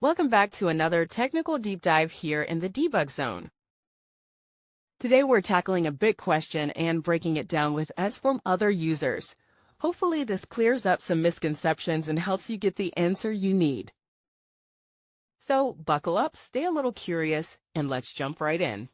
Welcome back to another technical deep dive here in the debug zone. Today we're tackling a big question and breaking it down with us from other users. Hopefully this clears up some misconceptions and helps you get the answer you need. So buckle up, stay a little curious, and let's jump right in.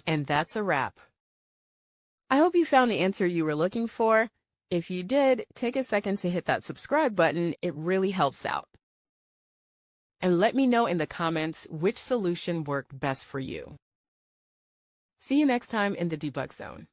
And that's a wrap. I hope you found the answer you were looking for. If you did, take a second to hit that subscribe button. It really helps out. And let me know in the comments which solution worked best for you. See you next time in the debug zone.